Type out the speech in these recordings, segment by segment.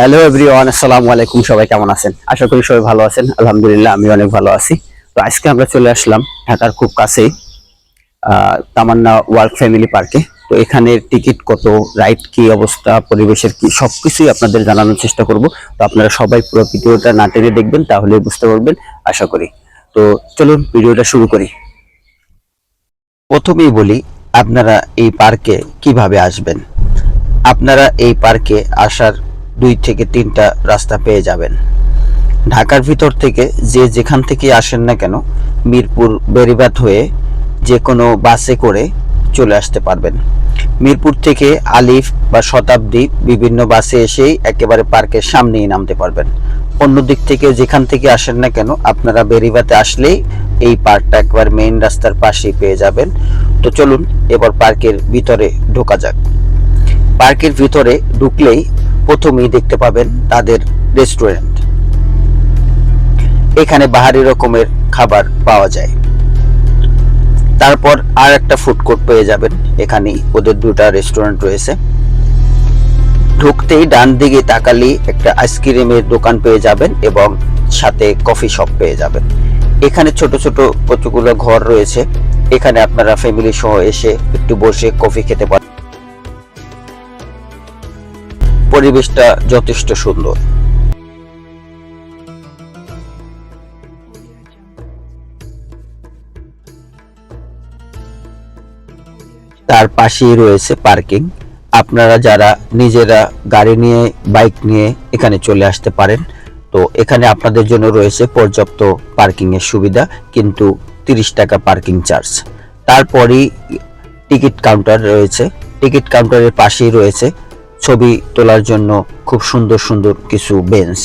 Hello everyone, আসসালামু আলাইকুম। সবাই কেমন আছেন? আশা করি সবাই ভালো আছেন। আলহামদুলিল্লাহ, আমি অনেক ভালো আছি। তো আজকে আমরা চলে আসলাম ঢাকার খুব কাছেই তামান্না ওয়ার্ক ফ্যামিলি পার্কে। তো এখানের টিকিট কত, রাইড কি অবস্থা, পরিবেশের কি, সবকিছুই আপনাদের জানানোর চেষ্টা করব। তো আপনারা সবাই পুরো ভিডিওটা না টেনে দেখবেন, তাহলে বুঝতে পারবেন আশা করি। তো চলুন ভিডিওটা শুরু করি। প্রথমেই বলি, আপনারা এই পার্কে কিভাবে আসবেন। আপনারা এই পার্কে আসার 2 থেকে 3টা রাস্তা পেয়ে যাবেন। ঢাকার ভিতর থেকে যে যেখান থেকে আসেন না কেন, মিরপুর বেড়িবাঁধ হয়ে যে কোনো বাসে করে চলে আসতে পারবেন। মিরপুর থেকে আলিফ বা শতাব্দী বিভিন্ন বাসে এসেই একেবারে পার্কের সামনেই নামতে পারবেন। অন্য দিক থেকে যেখান থেকে আসেন না কেন, আপনারা বেড়িবাঁধে আসলেই এই পার্কটা একবার মেইন রাস্তার পাশেই পেয়ে যাবেন। তো চলুন এবার পার্কের ভিতরে ঢোকা যাক। পার্কের ভিতরে ঢুকলেই প্রথমেই দেখতে পাবেন তাদের রেস্টুরেন্ট। এখানে বাহারি রকমের খাবার পাওয়া যায়। তারপর আর একটা ফুড কোর্ট পেয়ে যাবেন। এখানেই ওদের 2টা রেস্টুরেন্ট রয়েছে। ঢুকতেই ডান দিকে তাকালেই একটা আইসক্রিমের দোকান পেয়ে যাবেন এবং সাথে কফি শপ পেয়ে যাবেন। এখানে ছোট ছোট কতগুলো ঘর রয়েছে। এখানে আপনারা ফ্যামিলি সহ এসে একটু বসে কফি খেতে পারেন। পরিবেশটা যথেষ্ট সুন্দর। তার পাশেই রয়েছে পার্কিং। আপনারা যারা নিজেরা গাড়ি নিয়ে, বাইক নিয়ে এখানে চলে আসতে পারেন। তো এখানে আপনাদের জন্য রয়েছে পর্যাপ্ত পার্কিং এর সুবিধা, কিন্তু 30 টাকা পার্কিং চার্জ। তারপরই টিকিট কাউন্টার রয়েছে। টিকিট কাউন্টারের পাশেই রয়েছে ছবি তোলার জন্য খুব সুন্দর সুন্দর কিছু বেঞ্চ।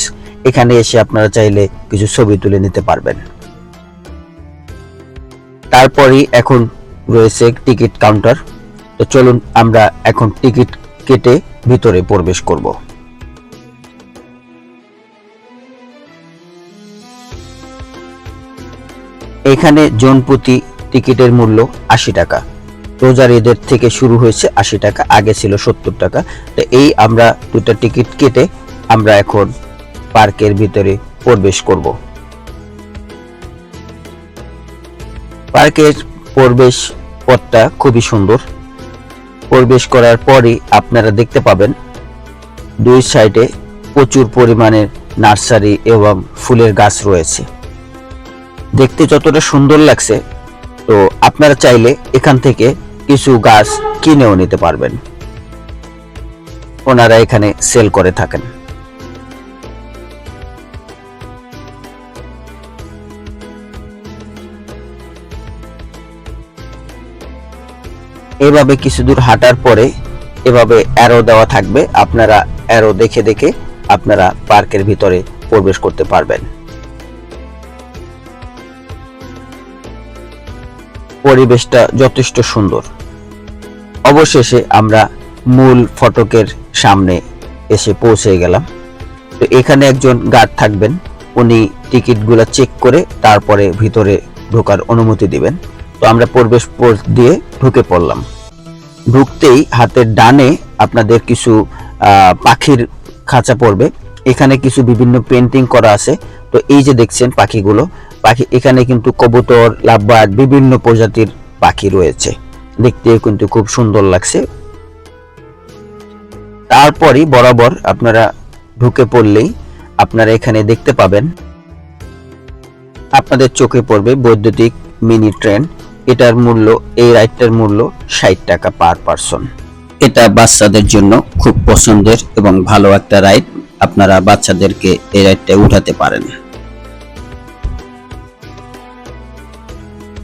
এখানে এসে আপনারা চাইলে কিছু ছবি তুলে নিতে পারবেন। তারপরই এখন রয়েছে টিকিট কাউন্টার। তো চলুন আমরা এখন টিকিট কেটে ভিতরে প্রবেশ করব। এখানে জনপ্রতি টিকিটের মূল্য 80 টাকা। রোজার ঈদের থেকে শুরু হয়েছে 80 টাকা, আগে ছিল 70 টাকা। তো এই আমরা 2টা টিকিট কেটে আমরা এখন পার্কের ভিতরে প্রবেশ করব। পার্কের প্রবেশ পথটা খুবই সুন্দর। প্রবেশ করার পরই আপনারা দেখতে পাবেন 2 সাইডে প্রচুর পরিমাণের নার্সারি এবং ফুলের গাছ রয়েছে। দেখতে যতটা সুন্দর লাগছে, তো আপনারা চাইলে এখান থেকে কিছু গাছ কিনেও নিতে পারবেন। ওনারা এখানে সেল করে থাকেন। এভাবে কিছু দূর হাঁটার পরে এভাবে অ্যারো দেওয়া থাকবে। আপনারা অ্যারো দেখে দেখে আপনারা পার্কের ভিতরে প্রবেশ করতে পারবেন। পরিবেশটা যথেষ্ট সুন্দর। অবশেষে আমরা মূল ফটকের সামনে এসে পৌঁছে গেলাম। তো এখানে একজন গার্ড থাকবেন, উনি টিকিটগুলো চেক করে তারপরে ভিতরে ঢোকার অনুমতি দিবেন। তো আমরা প্রবেশ পথ দিয়ে ঢুকে পড়লাম। ঢুকতেই হাতের ডানে আপনাদের কিছু পাখির খাঁচা পড়বে। এখানে কিছু বিভিন্ন পেন্টিং করা আছে। তো এই যে দেখছেন পাখিগুলো, এখানে কিন্তু কবুতর, লাভবার্ড, বিভিন্ন প্রজাতির পাখি রয়েছে। দেখতে কিন্তু খুব সুন্দর লাগছে। তারপরই বরাবর আপনারা ঢুকে পড়লেই আপনারা এখানে দেখতে পাবেন, আপনাদের চোখে পড়বে বৈদ্যুতিক মিনি ট্রেন। এটার মূল্য, এই রাইডটার মূল্য 60 টাকা পার পারসন। এটা বাচ্চাদের জন্য খুব পছন্দের এবং ভালো একটা রাইড। আপনারা বাচ্চাদেরকে এই রাইডটা উঠাতে পারেন।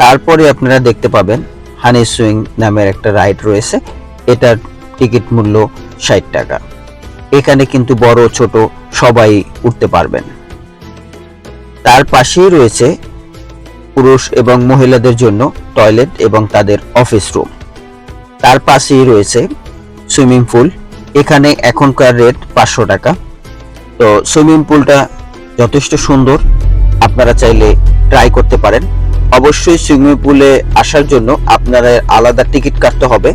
তারপরে আপনারা দেখতে পাবেন হানি সুইং নামের একটা রাইড রয়েছে। এটার টিকিট মূল্য 60 টাকা। এখানে কিন্তু বড় ছোট সবাই উঠতে পারবেন। তার পাশেই রয়েছে পুরুষ এবং মহিলাদের জন্য টয়লেট এবং তাদের অফিস রুম। তার পাশেই রয়েছে সুইমিং পুল। এখানে এখনকার রেট 500 টাকা। তো সুইমিং পুলটা যথেষ্ট সুন্দর, আপনারা চাইলে ট্রাই করতে পারেন। অবশ্যই সুইমিং পুলে আসার জন্য আপনারা আলাদা টিকিট কাটতে হবে।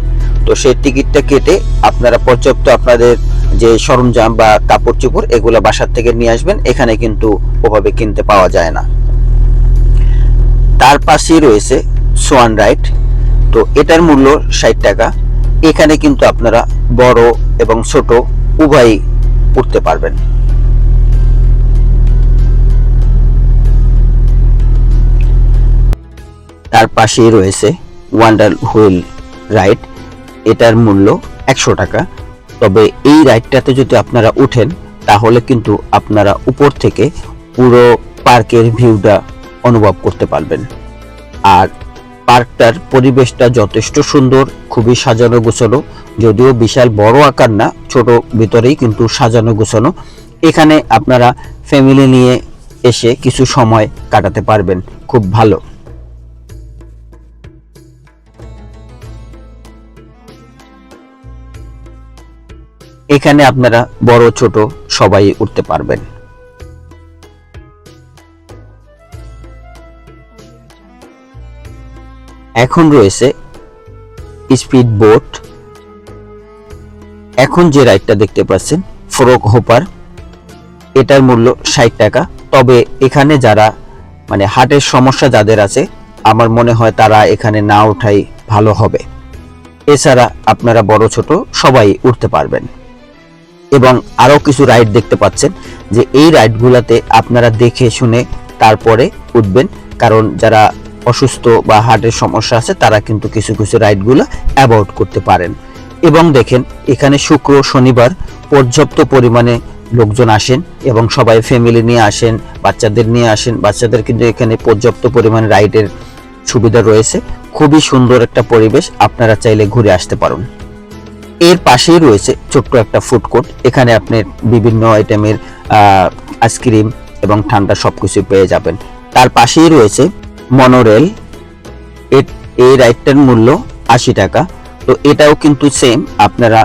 তো সেই টিকিটটা কেটে আপনারা পর্যাপ্ত আপনাদের যে সরঞ্জাম বা কাপড় চোপড় এগুলো বাসার থেকে নিয়ে আসবেন, এখানে কিন্তু ওভাবে কিনতে পাওয়া যায় না। তার পাশেই রয়েছে সোয়ান রাইড, তো এটার মূল্য 60 টাকা। এখানে কিন্তু আপনারা বড় এবং ছোট উভয়ই উঠতে পারবেন। তার পাশেই রয়েছে ওয়ান্ডার হুইল রাইড, এটার মূল্য 100 টাকা। তবে এই রাইডটাতে যদি আপনারা উঠেন তাহলে কিন্তু আপনারা উপর থেকে পুরো পার্কের ভিউটা অনুভব করতে পারবেন। আর পার্কটার পরিবেশটা যথেষ্ট সুন্দর, খুবই সাজানো গোছানো, যদিও বিশাল বড় আকার না, ছোট ভিতরেই কিন্তু সাজানো গোছানো। এখানে আপনারা ফ্যামিলি নিয়ে এসে কিছু সময় কাটাতে পারবেন খুব ভালো। এখানে আপনারা বড় ছোট সবাই উঠতে পারবেন। এখন রয়েছে স্পিড বোট। এখন যে রাইডটা দেখতে পাচ্ছেন ফ্রগ হোপার, এটার মূল্য 60 টাকা। তবে এখানে যারা মানে হার্টের সমস্যা যাদের আছে, আমার মনে হয় তারা এখানে না ওঠাই ভালো হবে। এছাড়া আপনারা বড় ছোট সবাই উঠতে পারবেন। এবং আরো কিছু রাইড দেখতে পাচ্ছেন, যে এই রাইডগুলোতে আপনারা দেখে শুনে তারপরে উঠবেন, কারণ যারা অসুস্থ বা হার্টের সমস্যা আছে তারা কিন্তু কিছু কিছু রাইডগুলো অ্যাভয়েড করতে পারেন। এবং দেখেন এখানে শুক্র শনিবার পর্যাপ্ত পরিমাণে লোকজন আসেন এবং সবাই ফ্যামিলি নিয়ে আসেন, বাচ্চাদের নিয়ে আসেন। বাচ্চাদের কিন্তু এখানে পর্যাপ্ত পরিমাণে রাইডের সুবিধা রয়েছে। খুবই সুন্দর একটা পরিবেশ, আপনারা চাইলে ঘুরে আসতে পারেন। এর পাশেই রয়েছে ছোট্ট একটা ফুড কোর্ট, এখানে আপনি বিভিন্ন আইটেমের আইসক্রিম এবং ঠান্ডা সবকিছু পেয়ে যাবেন। তার পাশেই রয়েছে মনোরেল, এই রাইডটার মূল্য 80 টাকা। তো এটাও কিন্তু সেম, আপনারা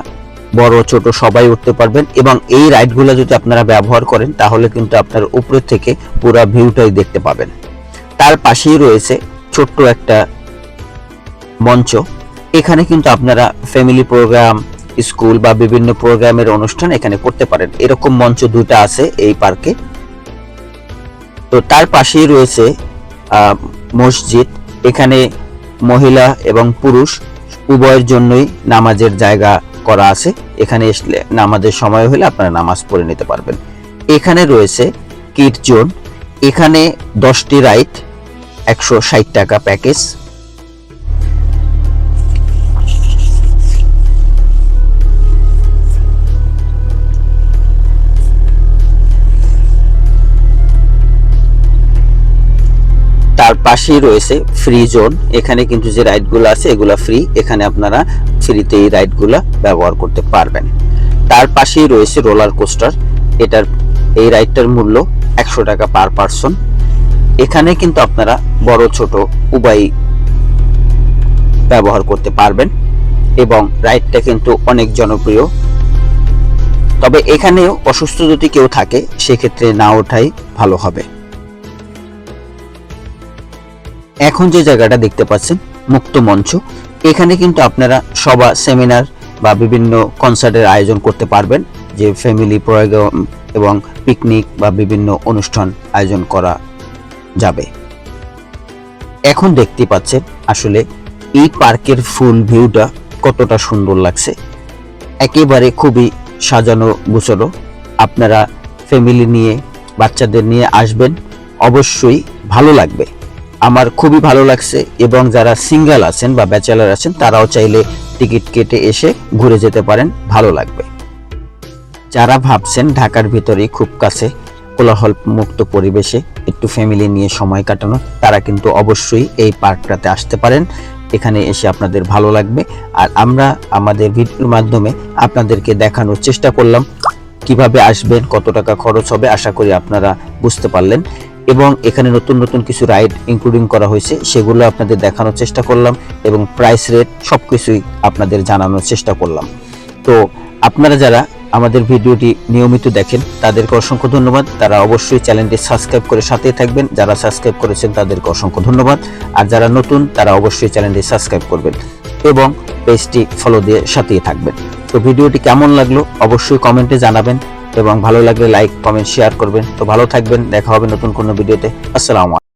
বড় ছোট সবাই উঠতে পারবেন। এবং এই রাইডগুলো যদি আপনারা ব্যবহার করেন তাহলে কিন্তু আপনার উপর থেকে পুরো ভিউটাই দেখতে পাবেন। তার পাশেই রয়েছে ছোট্ট একটা মঞ্চ, এখানে কিন্তু আপনারা ফ্যামিলি প্রোগ্রাম, স্কুল বা বিভিন্ন প্রোগ্রামের অনুষ্ঠান এখানে করতে পারেন। এরকম মঞ্চ দুটো আছে এই পার্কে। তো তার পাশেই রয়েছে মসজিদ, এখানে মহিলা এবং পুরুষ উভয়ের জন্যই নামাজের জায়গা করা আছে। এখানে এসলে নামাজের সময় হলে আপনারা নামাজ পড়ে নিতে পারবেন। এখানে রয়েছে কিড জোন, এখানে 10টি রাইড, 160 টাকা প্যাকেজ। তার পাশেই রয়েছে ফ্রি জোন, এখানে কিন্তু যে রাইডগুলো আছে এগুলো ফ্রি, এখানে আপনারা ফ্রিতে এই রাইডগুলো ব্যবহার করতে পারবেন। তার পাশেই রয়েছে রোলার কোস্টার, এই রাইডটার মূল্য 100 টাকা পার পারসন। এখানে কিন্তু আপনারা বড় ছোট উভয়ই ব্যবহার করতে পারবেন এবং রাইডটা কিন্তু অনেক জনপ্রিয়। তবে এখানেও অসুস্থ যদি কেউ থাকে সেক্ষেত্রে না ওঠাই ভালো হবে। এখন যে জায়গাটা দেখতে পাচ্ছেন মুক্ত মঞ্চ, এখানে কিন্তু আপনারা সভা, সেমিনার বা বিভিন্ন কনসার্টের আয়োজন করতে পারবেন, যে ফ্যামিলি প্রোগ্রাম এবং পিকনিক বা বিভিন্ন অনুষ্ঠান আয়োজন করা যাবে। এখন দেখতে পাচ্ছেন আসলে এই পার্কের ফুল ভিউটা কতটা সুন্দর লাগছে, একেবারে খুবই সাজানো গুছানো। আপনারা ফ্যামিলি নিয়ে বাচ্চাদের নিয়ে আসবেন, অবশ্যই ভালো লাগবে। আমার খুবই ভালো লাগছে। এবং যারা সিঙ্গেল আছেন বা ব্যাচেলার আছেন তারাও চাইলে টিকিট কেটে এসে ঘুরে যেতে পারেন, ভালো লাগবে। যারা ভাবছেন ঢাকার ভিতরে খুব কাছে কোলাহল মুক্ত পরিবেশে একটু ফ্যামিলি নিয়ে সময় কাটানো, তারা কিন্তু অবশ্যই এই পার্কটাতে আসতে পারেন। এখানে এসে আপনাদের ভালো লাগবে। আর আমরা আমাদের ভিডিওর মাধ্যমে আপনাদেরকে দেখানোর চেষ্টা করলাম কিভাবে আসবেন, কত টাকা খরচ হবে, আশা করি আপনারা বুঝতে পারলেন। এবং এখানে নতুন নতুন কিছু রাইড ইনক্লুডিং করা হয়েছে, সেগুলো আপনাদের দেখানোর চেষ্টা করলাম এবং প্রাইস রেট সবকিছুই আপনাদের জানানোর চেষ্টা করলাম। তো আপনারা যারা আমাদের ভিডিওটি নিয়মিত দেখেন তাদেরকে অসংখ্য ধন্যবাদ। তারা অবশ্যই চ্যানেলটি সাবস্ক্রাইব করে সাথেই থাকবেন, যারা সাবস্ক্রাইব করেছেন তাদেরকে অসংখ্য ধন্যবাদ। আর যারা নতুন তারা অবশ্যই চ্যানেলটি সাবস্ক্রাইব করবেন এবং পেজটি ফলো দিয়ে সাথেই থাকবেন। তো ভিডিওটি কেমন লাগলো অবশ্যই কমেন্টে জানাবেন এবং ভালো লাগলে লাইক কমেন্ট শেয়ার করবেন। তো ভালো থাকবেন, দেখা হবে নতুন কোনো ভিডিওতে। আসসালামু আলাইকুম।